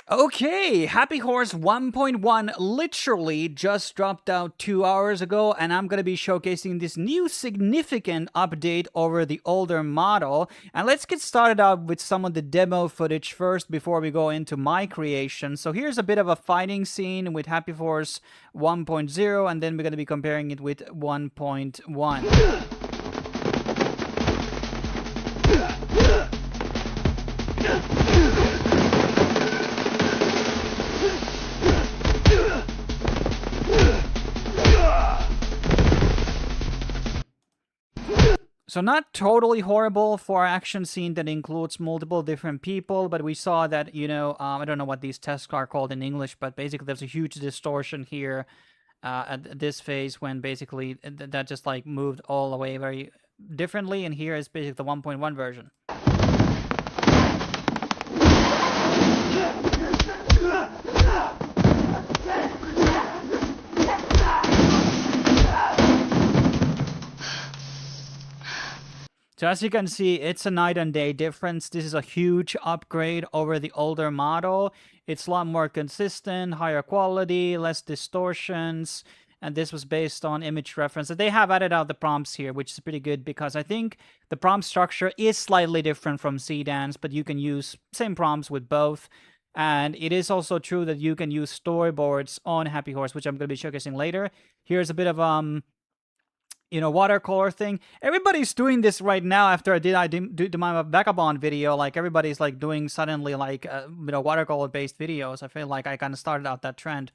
Okay, HappyHorse 1.1 literally just dropped out 2 hours ago, and I'm going to be showcasing this new significant update over the older model. And let's get started out with some of the demo footage first before we go into my creation. So here's a bit of a fighting scene with HappyHorse 1.0, and then we're going to be comparing it with 1.1. So not totally horrible for an action scene that includes multiple different people, but we saw that, I don't know what these tests are called in English, but basically there's a huge distortion here at this phase when basically that just like moved all the way very differently, and here is basically the 1.1 version. So as you can see, it's a night and day difference. This is a huge upgrade over the older model. It's a lot more consistent, higher quality, less distortions, and this was based on image reference. They have added out the prompts here, which is pretty good because I think the prompt structure is slightly different from Seedance, but you can use same prompts with both. And it is also true that you can use storyboards on HappyHorse, which I'm going to be showcasing later. Here's a bit of watercolor thing. Everybody's doing this right now after I did my vagabond video. Like everybody's like doing suddenly like watercolor based videos. I feel like I kind of started out that trend.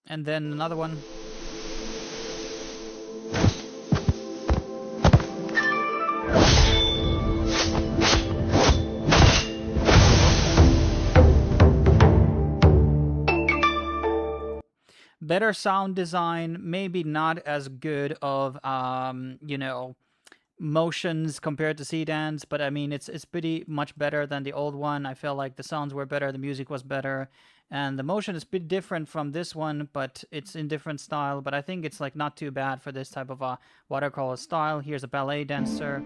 And then another one. Better sound design, maybe not as good of motions compared to Seedance, but I mean it's pretty much better than the old one. I feel like the sounds were better, the music was better, and the motion is pretty different from this one, but it's in different style. But I think it's like not too bad for this type of a watercolor style. Here's a ballet dancer.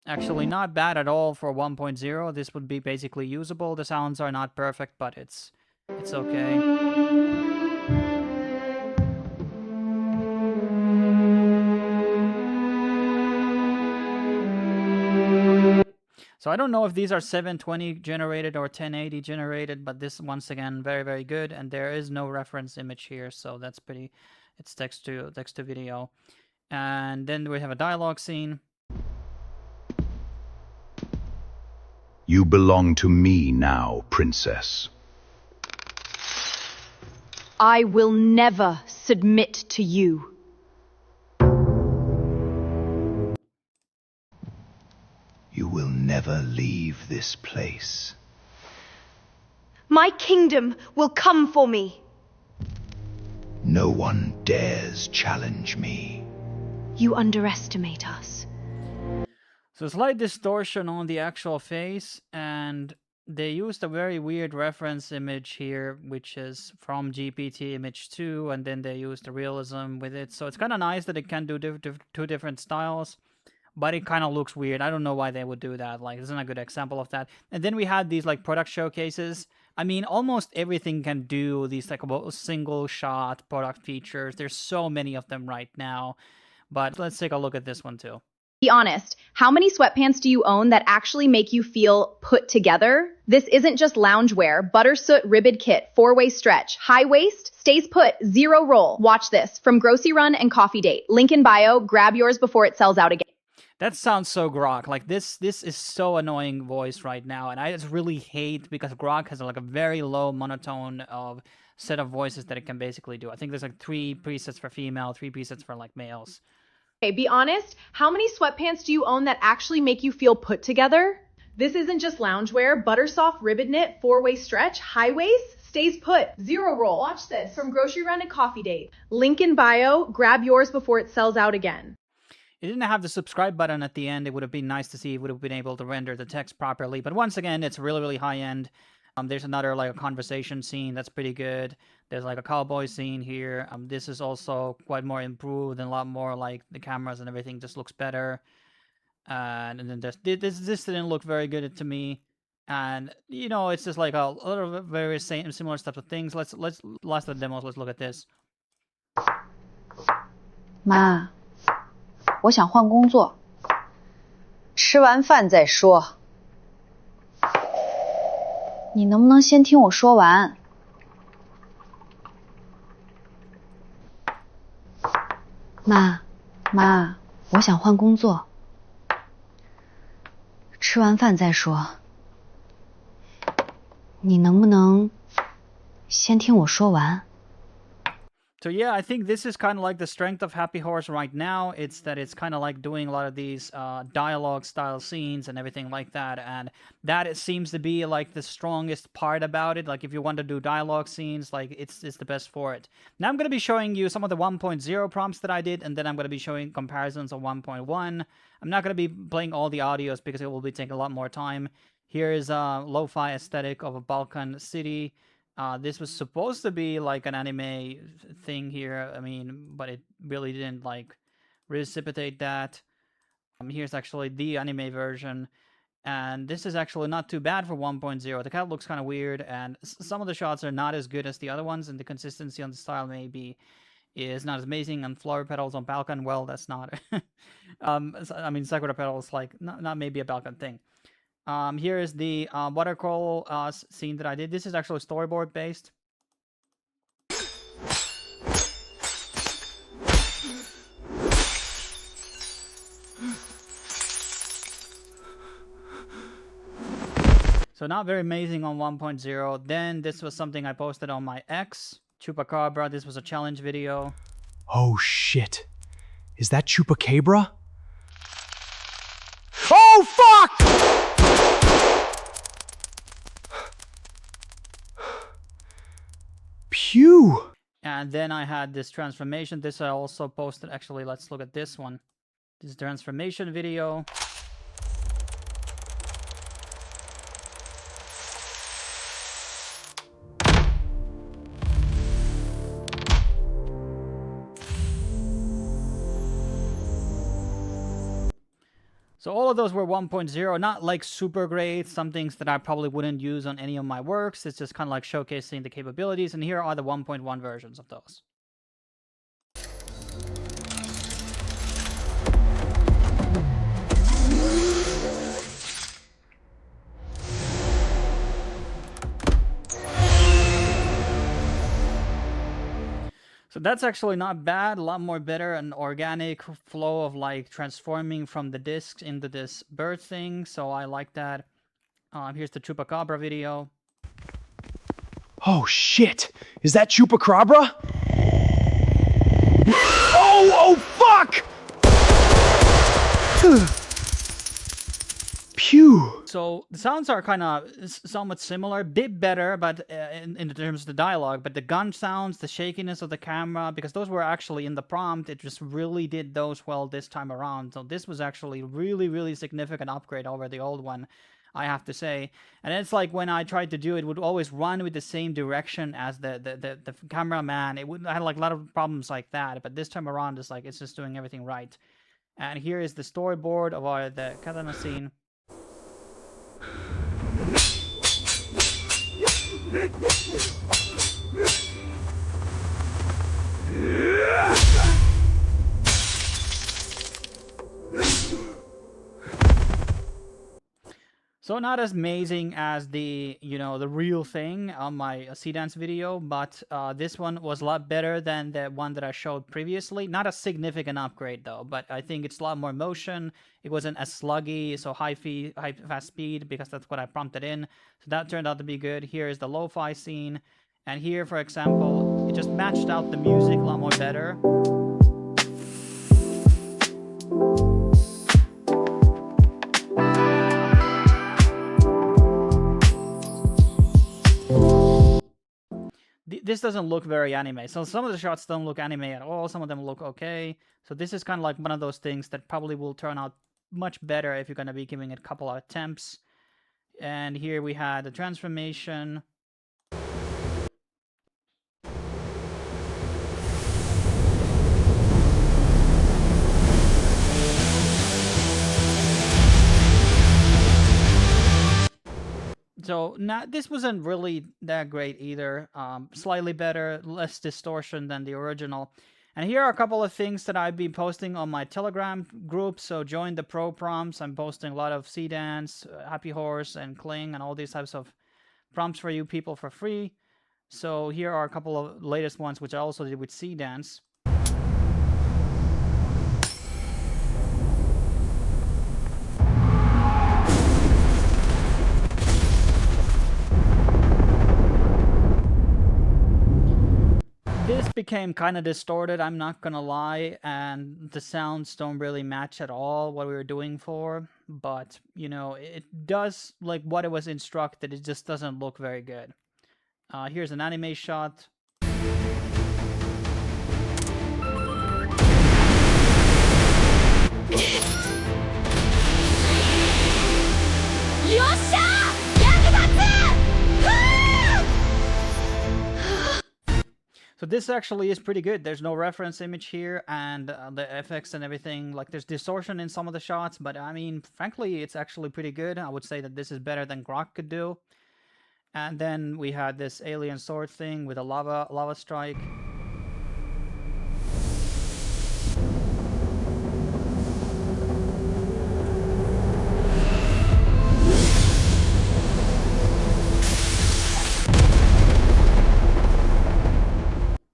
Actually, not bad at all for 1.0. This would be basically usable. The sounds are not perfect, but it's okay. So I don't know if these are 720 generated or 1080 generated, but this, once again, very, very good. And there is no reference image here, so that's pretty... It's text to video. And then we have a dialogue scene. You belong to me now, princess. I will never submit to you. You will never leave this place. My kingdom will come for me. No one dares challenge me. You underestimate us. So slight distortion on the actual face, and they used a very weird reference image here, which is from GPT image 2, and then they used the realism with it. So it's kind of nice that it can do two different styles, but it kind of looks weird. I don't know why they would do that. Like, this isn't a good example of that. And then we had these like product showcases. I mean, almost everything can do these like single shot product features. There's so many of them right now, but let's take a look at this one too. Be honest, how many sweatpants do you own that actually make you feel put together? This isn't just loungewear, buttersoot ribbed kit, 4-way stretch, high waist, stays put, 0 roll. Watch this, from Grocery Run and Coffee Date. Link in bio, grab yours before it sells out again. That sounds so Grok. Like this is so annoying voice right now, and I just really hate because Grok has like a very low monotone of set of voices that it can basically do. I think there's like 3 presets for female, 3 presets for like males. Okay, be honest, how many sweatpants do you own that actually make you feel put together? This isn't just loungewear, buttersoft ribbed knit, 4-way stretch, high waist, stays put, 0 roll. Watch this. From grocery run to coffee date. Link in bio, grab yours before it sells out again. It didn't have the subscribe button at the end. It would have been nice to see if it would have been able to render the text properly. But once again, it's really, really high end. There's another like a conversation scene that's pretty good. There's like a cowboy scene here. This is also quite more improved and a lot more like the cameras and everything just looks better. And then this didn't look very good to me. And you know, it's just like a lot of very similar types of things. Let's last of the demos. Let's look at this. 妈，我想换工作，吃完饭再说。你能不能先听我说完？妈，我想换工作，吃完饭再说。你能不能先听我说完？ So yeah, I think this is kind of like the strength of HappyHorse right now. It's that it's kind of like doing a lot of these dialogue style scenes and everything like that. And that it seems to be like the strongest part about it. Like if you want to do dialogue scenes, like it's the best for it. Now I'm going to be showing you some of the 1.0 prompts that I did. And then I'm going to be showing comparisons of 1.1. I'm not going to be playing all the audios because it will be taking a lot more time. Here is a lo-fi aesthetic of a Balkan city. This was supposed to be like an anime thing here, I mean, but it really didn't like reciprocate that. Here's actually the anime version, and this is actually not too bad for 1.0. The cat looks kind of weird, and some of the shots are not as good as the other ones, and the consistency on the style maybe is not as amazing. And flower petals on Balkan, well, that's not. I mean, sakura petals, like, not maybe a Balkan thing. Here is the watercolor scene that I did. This is actually storyboard based. So not very amazing on 1.0. Then this was something I posted on my X, Chupacabra. This was a challenge video. Oh shit. Is that Chupacabra? Oh fuck! Pew! And then I had this transformation. This I also posted. Actually, let's look at this one. This transformation video. So all of those were 1.0, not like super great, some things that I probably wouldn't use on any of my works. It's just kind of like showcasing the capabilities, and here are the 1.1 versions of those. So that's actually not bad, a lot more better, an organic flow of like transforming from the discs into this bird thing, so I like that. Here's the Chupacabra video. Oh shit! Is that Chupacabra? Oh fuck! Pew! So the sounds are kind of somewhat similar, bit better, but in terms of the dialogue. But the gun sounds, the shakiness of the camera, because those were actually in the prompt, it just really did those well this time around. So this was actually really, really significant upgrade over the old one, I have to say. And it's like when I tried to do it, would always run with the same direction as the cameraman. I had like a lot of problems like that. But this time around, it's like it's just doing everything right. And here is the storyboard of the katana scene. So not as amazing as the, the real thing on my Seedance video, but this one was a lot better than the one that I showed previously. Not a significant upgrade though, but I think it's a lot more motion. It wasn't as sluggy, so high fast speed, because that's what I prompted in. So that turned out to be good. Here is the lo-fi scene. And here, for example, it just matched out the music a lot more better. this doesn't look very anime. So some of the shots don't look anime at all. Some of them look okay. So this is kind of like one of those things that probably will turn out much better if you're going to be giving it a couple of attempts. And here we had the transformation. So this wasn't really that great either. Slightly better, less distortion than the original. And here are a couple of things that I've been posting on my Telegram group. So join the pro prompts. I'm posting a lot of Seedance, HappyHorse, and Kling, and all these types of prompts for you people for free. So here are a couple of latest ones, which I also did with Seedance. This became kind of distorted, I'm not gonna lie, and the sounds don't really match at all what we were doing for, but, you know, it does, like, what it was instructed, it just doesn't look very good. Here's an anime shot. So this actually is pretty good. There's no reference image here, and the FX and everything, like there's distortion in some of the shots, but I mean, frankly, it's actually pretty good. I would say that this is better than Grok could do. And then we had this alien sword thing with a lava strike.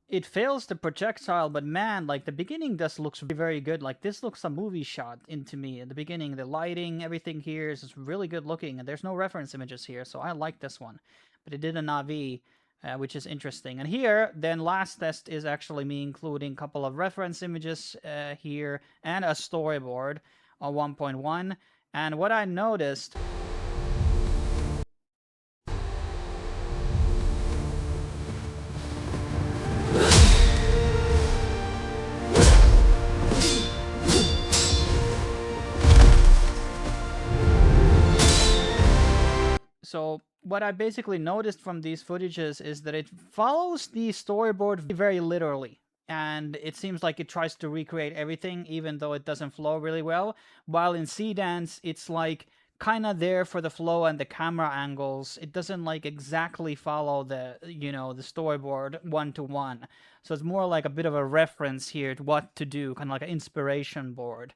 It fails the projectile, but man, like the beginning just looks very good. Like this looks a movie shot into me. In the beginning, the lighting, everything here is really good looking, and there's no reference images here, so I like this one. But it did a Navi, which is interesting. And here, then last test is actually me including a couple of reference images here and a storyboard on 1.1. And what I noticed... So what I basically noticed from these footages is that it follows the storyboard very literally. And it seems like it tries to recreate everything, even though it doesn't flow really well. While in Seedance, it's like kind of there for the flow and the camera angles. It doesn't like exactly follow the, you know, the storyboard one-to-one. So it's more like a bit of a reference here to what to do, kind of like an inspiration board.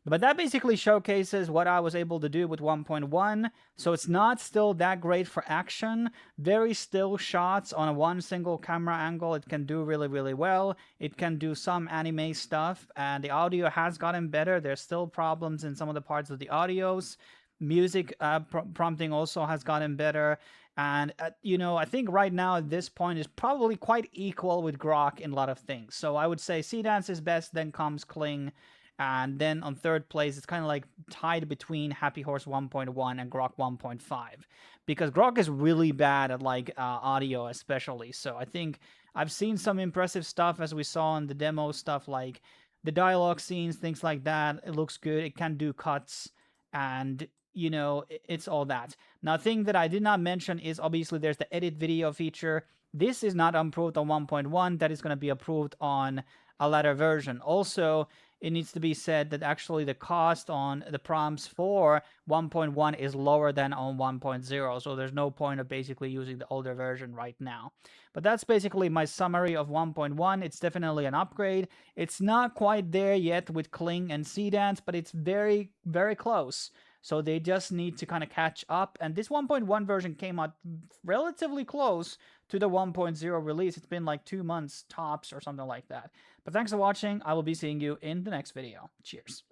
But that basically showcases what I was able to do with 1.1. So it's not still that great for action. Very still shots on one single camera angle. It can do really, really well. It can do some anime stuff. And the audio has gotten better. There's still problems in some of the parts of the audios. Music prompting also has gotten better. And, you know, I think right now at this point is probably quite equal with Grok in a lot of things. So I would say Seedance is best, then comes Kling. And then on third place, it's kind of like tied between HappyHorse 1.1 and Grok 1.5. Because Grok is really bad at like audio especially. So I think I've seen some impressive stuff as we saw in the demo stuff, like the dialogue scenes, things like that. It looks good. It can do cuts. And, you know, it's all that. Now, a thing that I did not mention is obviously there's the edit video feature. This is not approved on 1.1. That is going to be approved on a later version. Also, it needs to be said that actually the cost on the prompts for 1.1 is lower than on 1.0, so there's no point of basically using the older version right now. But that's basically my summary of 1.1. It's definitely an upgrade. It's not quite there yet with Kling and Seedance, but it's very, very close. So they just need to kind of catch up. And this 1.1 version came out relatively close to the 1.0 release. It's been like 2 months tops or something like that. But thanks for watching. I will be seeing you in the next video. Cheers.